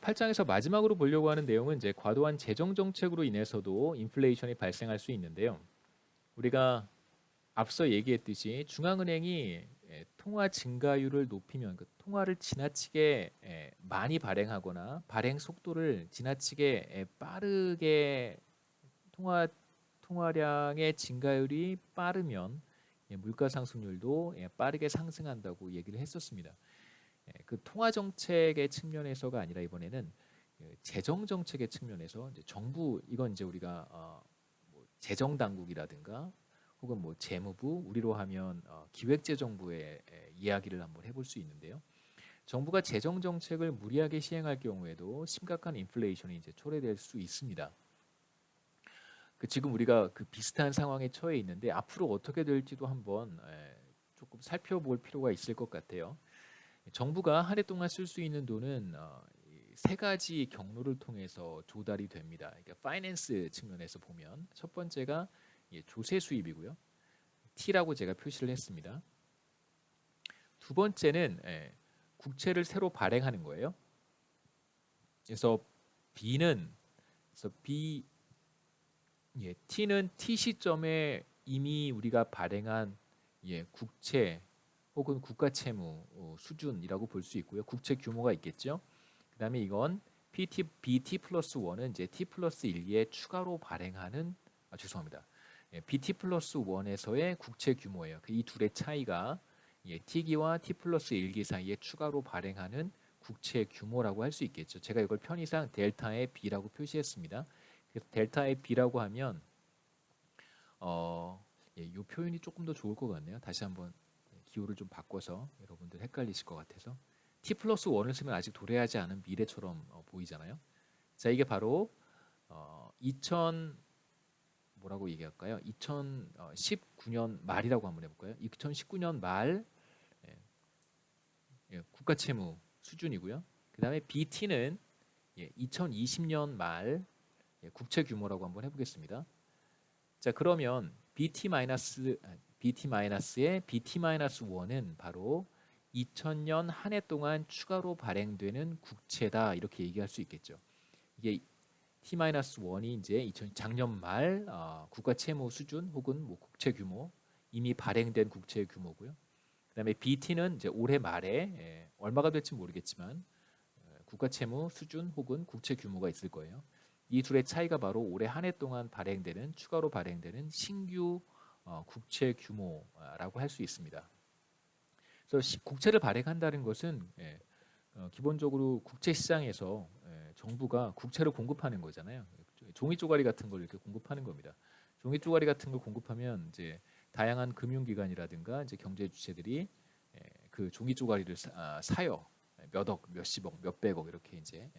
8장에서 마지막으로 보려고 하는 내용은 이제 과도한 재정 정책으로 인해서도 인플레이션이 발생할 수 있는데요. 우리가 앞서 얘기했듯이 중앙은행이 통화 증가율을 높이면 그 통화를 지나치게 많이 발행하거나 발행 속도를 지나치게 빠르게 통화량의 증가율이 빠르면 물가 상승률도 빠르게 상승한다고 얘기를 했었습니다. 그 통화 정책의 측면에서가 아니라 이번에는 그 재정 정책의 측면에서 이제 정부 이건 이제 우리가 뭐 재정 당국이라든가 혹은 뭐 재무부 우리로 하면 기획재정부의 이야기를 한번 해볼 수 있는데요. 정부가 재정 정책을 무리하게 시행할 경우에도 심각한 인플레이션이 이제 초래될 수 있습니다. 그 지금 우리가 그 비슷한 상황에 처해 있는데 앞으로 어떻게 될지도 한번 조금 살펴볼 필요가 있을 것 같아요. 정부가 한 해 동안 쓸 수 있는 돈은 세 가지 경로를 통해서 조달이 됩니다. 그러니까 파이낸스 측면에서 보면 첫 번째가 조세 수입이고요. T라고 제가 표시를 했습니다. 두 번째는 국채를 새로 발행하는 거예요. 그래서 B는 그래서 T는 T 시점에 이미 우리가 발행한 국채 혹은 국가채무 수준이라고 볼 수 있고요. 국채 규모가 있겠죠. 그 다음에 이건 BT 플러스 1은 이제 T 플러스 1에 추가로 발행하는 죄송합니다. BT 플러스 1에서의 국채 규모예요. 이 둘의 차이가 T기와 T 플러스 1기 사이에 추가로 발행하는 국채 규모라고 할 수 있겠죠. 제가 이걸 편의상 델타의 B라고 표시했습니다. 그래서 델타의 B라고 하면 이 표현이 조금 더 좋을 것 같네요. 다시 한번 기호를 좀 바꿔서 여러분들 헷갈리실 것 같아서 T 플러스 1을 쓰면 아직 도래하지 않은 미래처럼 보이잖아요. 자, 이게 바로 2000 뭐라고 얘기할까요? 2019년 말이라고 한번 해볼까요? 2019년 말 국가채무 수준이고요. 그 다음에 BT는 2020년 말 국채 규모라고 한번 해보겠습니다. 자, 그러면 BT-의 BT-1은 바로 2000년 한 해 동안 추가로 발행되는 국채다 이렇게 얘기할 수 있겠죠. 이게 T-1이 이제 작년 말 국가 채무 수준 혹은 뭐 국채 규모 이미 발행된 국채 규모고요. 그다음에 BT는 이제 올해 말에 얼마가 될지 모르겠지만 국가 채무 수준 혹은 국채 규모가 있을 거예요. 이 둘의 차이가 바로 올해 한 해 동안 발행되는 추가로 발행되는 신규 국채 규모라고 할 수 있습니다. 그래서 국채를 발행한다는 것은 기본적으로 국채 시장에서 정부가 국채를 공급하는 거잖아요. 종이 쪼가리 같은 걸 이렇게 공급하는 겁니다. 종이 쪼가리 같은 걸 공급하면 이제 다양한 금융기관이라든가 이제 경제 주체들이 그 종이 쪼가리를 사요. 몇억, 몇십억, 몇백억 이렇게 이제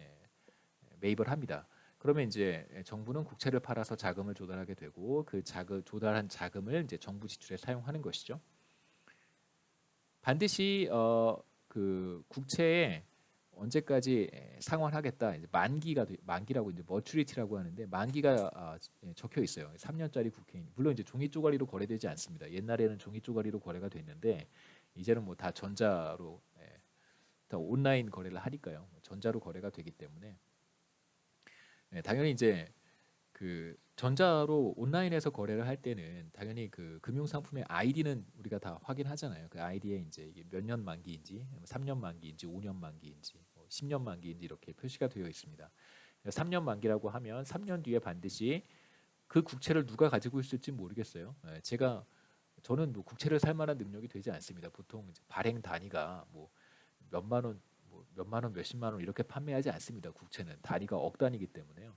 매입을 합니다. 그러면 이제 정부는 국채를 팔아서 자금을 조달하게 되고 그 조달한 자금을 이제 정부 지출에 사용하는 것이죠. 반드시 그 국채에 언제까지 상환하겠다. 이제 만기라고 이제 머추리티라고 하는데 만기가 적혀 있어요. 3년짜리 국회인. 물론 이제 종이 쪼가리로 거래되지 않습니다. 옛날에는 종이 쪼가리로 거래가 됐는데 이제는 뭐 다 전자로 다 온라인 거래를 하니까요. 전자로 거래가 되기 때문에 당연히 이제 그 전자로 온라인에서 거래를 할 때는 당연히 그 금융 상품의 아이디는 우리가 다 확인하잖아요. 그 아이디에 이제 이게 몇 년 만기인지, 3년 만기인지, 5년 만기인지, 10년 만기인지 이렇게 표시가 되어 있습니다. 3년 만기라고 하면 3년 뒤에 반드시 그 국채를 누가 가지고 있을지 모르겠어요. 저는 뭐 국채를 살 만한 능력이 되지 않습니다. 보통 이제 발행 단위가 뭐 몇만 원, 뭐 몇만 원, 몇십만 원 이렇게 판매하지 않습니다. 국채는 단위가 억 단위이기 때문에요.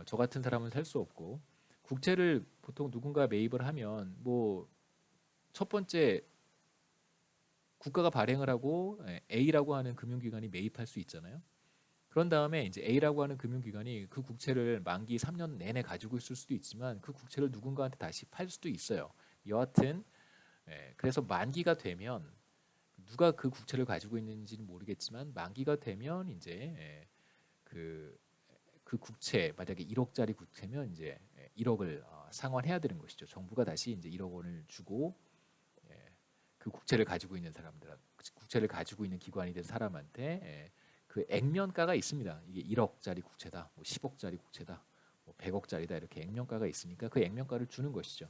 저 같은 사람은 살 수 없고 국채를 보통 누군가 매입을 하면 뭐 첫 번째 국가가 발행을 하고 A라고 하는 금융기관이 매입할 수 있잖아요. 그런 다음에 이제 A라고 하는 금융기관이 그 국채를 만기 3년 내내 가지고 있을 수도 있지만 그 국채를 누군가한테 다시 팔 수도 있어요. 여하튼 그래서 만기가 되면 누가 그 국채를 가지고 있는지는 모르겠지만 만기가 되면 이제 그 국채 만약에 1억짜리 국채면 이제 1억을 상환해야 되는 것이죠. 정부가 다시 이제 1억 원을 주고 그 국채를 가지고 있는 사람들, 국채를 가지고 있는 기관이 된 사람한테 그 그 액면가가 있습니다. 이게 1억짜리 국채다, 뭐 10억짜리 국채다, 뭐 100억짜리다 이렇게 액면가가 있으니까 그 액면가를 주는 것이죠.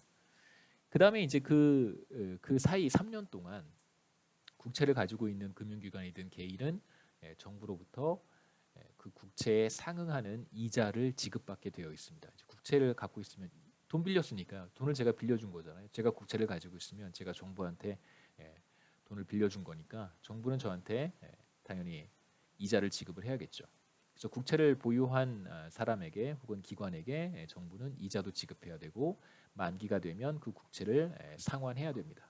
그 다음에 이제 그 사이 3년 동안 국채를 가지고 있는 금융기관이든 개인은 정부로부터 그 국채에 상응하는 이자를 지급받게 되어 있습니다. 국채를 갖고 있으면 돈 빌렸으니까 돈을 제가 빌려준 거잖아요. 제가 국채를 가지고 있으면 제가 정부한테 돈을 빌려준 거니까 정부는 저한테 당연히 이자를 지급을 해야겠죠. 그래서 국채를 보유한 사람에게 혹은 기관에게 정부는 이자도 지급해야 되고 만기가 되면 그 국채를 상환해야 됩니다.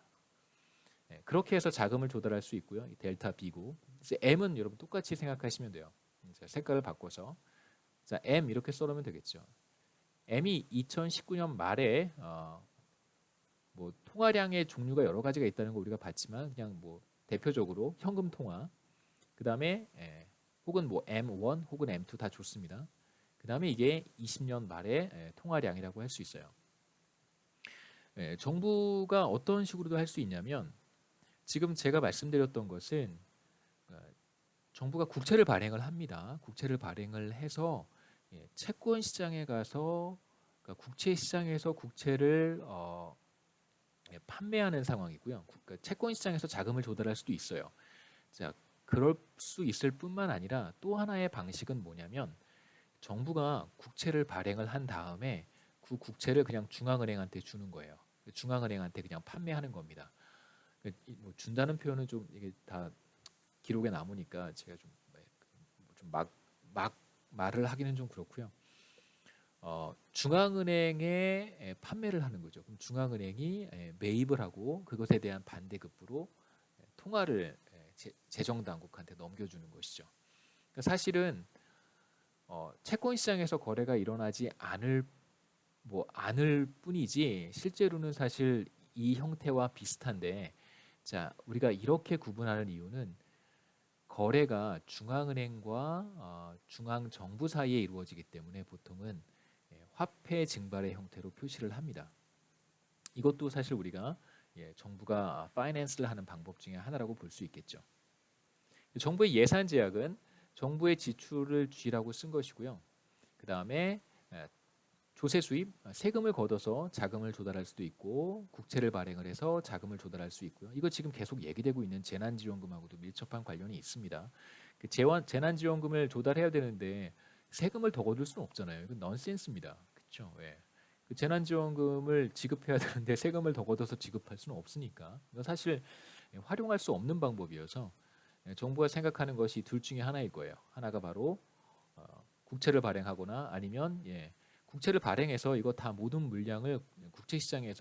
그렇게 해서 자금을 조달할 수 있고요. 이 델타 B고 M은 여러분 똑같이 생각하시면 돼요. 색깔을 바꿔서 자 M 이렇게 써놓으면 되겠죠. M이 2019년 말에 뭐 통화량의 종류가 여러 가지가 있다는 거 우리가 봤지만 그냥 뭐 대표적으로 현금 통화 그 다음에 혹은 뭐 M1 혹은 M2 다 좋습니다. 그 다음에 이게 20년 말에 통화량이라고 할 수 있어요. 정부가 어떤 식으로도 할 수 있냐면 지금 제가 말씀드렸던 것은 정부가 국채를 발행을 합니다. 국채를 발행을 해서 채권 시장에 가서 그러니까 국채 시장에서 국채를 판매하는 상황이고요. 그러니까 채권 시장에서 자금을 조달할 수도 있어요. 자, 그럴 수 있을 뿐만 아니라 또 하나의 방식은 뭐냐면 정부가 국채를 발행을 한 다음에 그 국채를 그냥 중앙은행한테 주는 거예요. 중앙은행한테 그냥 판매하는 겁니다. 뭐 준다는 표현은 좀 이게 다 기록에 남으니까 제가 막 말을 하기는 좀 그렇고요. 중앙은행에 판매를 하는 거죠. 그럼 중앙은행이 매입을 하고 그것에 대한 반대급부로 통화를 재정당국한테 넘겨주는 것이죠. 그러니까 사실은 채권 시장에서 거래가 일어나지 않을 뿐이지 실제로는 사실 이 형태와 비슷한데 자 우리가 이렇게 구분하는 이유는 거래가 중앙은행과 중앙정부 사이에 이루어지기 때문에 보통은 화폐 증발의 형태로 표시를 합니다. 이것도 사실 우리가 정부가 파이낸스를 하는 방법 중에 하나라고 볼 수 있겠죠. 정부의 예산 제약은 정부의 지출을 G라고 쓴 것이고요. 그 다음에 조세 수입, 세금을 걷어서 자금을 조달할 수도 있고 국채를 발행을 해서 자금을 조달할 수 있고요. 이거 지금 계속 얘기되고 있는 재난지원금하고도 밀접한 관련이 있습니다. 그 재난지원금을 조달해야 되는데 세금을 더 거둘 수는 없잖아요. 이건 넌센스입니다. 그렇죠? 예. 그 재난지원금을 지급해야 되는데 세금을 더 걷어서 지급할 수는 없으니까 이건 사실 활용할 수 없는 방법이어서 정부가 생각하는 것이 둘 중에 하나일 거예요. 하나가 바로 국채를 발행하거나 아니면 국채를 발행해서 이거 다 모든 물량을 국채시장에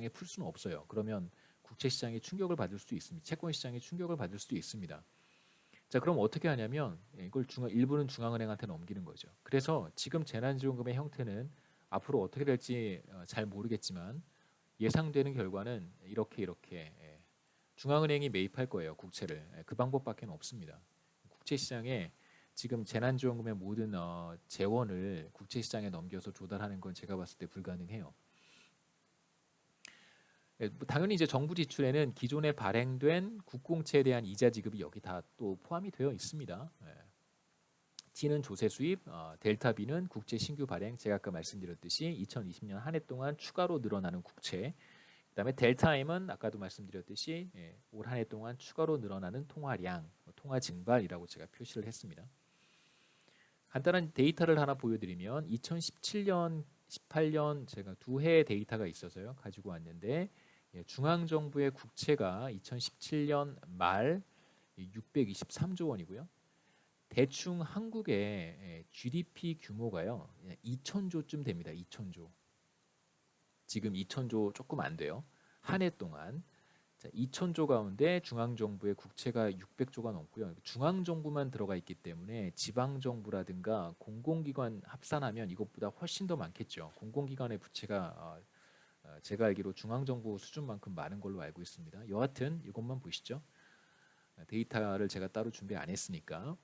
풀 수는 없어요. 그러면 국채시장이 충격을 받을 수 있습니다. 채권시장이 충격을 받을 수도 있습니다. 자, 그럼 어떻게 하냐면 이걸 일부는 중앙은행한테 넘기는 거죠. 그래서 지금 재난지원금의 형태는 앞으로 어떻게 될지 잘 모르겠지만 예상되는 결과는 이렇게 중앙은행이 매입할 거예요. 국채를. 그 방법밖에 없습니다. 국채시장에 지금 재난지원금의 모든 재원을 국채시장에 넘겨서 조달하는 건 제가 봤을 때 불가능해요. 당연히 이제 정부 지출에는 기존에 발행된 국공채에 대한 이자 지급이 여기 다 또 포함이 되어 있습니다. T는 조세 수입, 델타 B는 국채 신규 발행. 제가 아까 말씀드렸듯이 2020년 한 해 동안 추가로 늘어나는 국채. 그다음에 델타 M은 아까도 말씀드렸듯이 올 한 해 동안 추가로 늘어나는 통화량, 통화 증발이라고 제가 표시를 했습니다. 간단한 데이터를 하나 보여드리면 2017년, 18년 제가 두 해의 데이터가 있어서요 가지고 왔는데 중앙정부의 국채가 2017년 말 623조 원이고요. 대충 한국의 GDP 규모가요 2,000조쯤 됩니다. 2,000조. 지금 2,000조 조금 안 돼요. 한 해 동안 2,000조 가운데 중앙정부의 국채가 600조가 넘고요. 중앙정부만 들어가 있기 때문에 지방정부라든가 공공기관 합산하면 이것보다 훨씬 더 많겠죠. 공공기관의 부채가 제가 알기로 중앙정부 수준만큼 많은 걸로 알고 있습니다. 여하튼 이것만 보시죠. 데이터를 제가 따로 준비 안 했으니까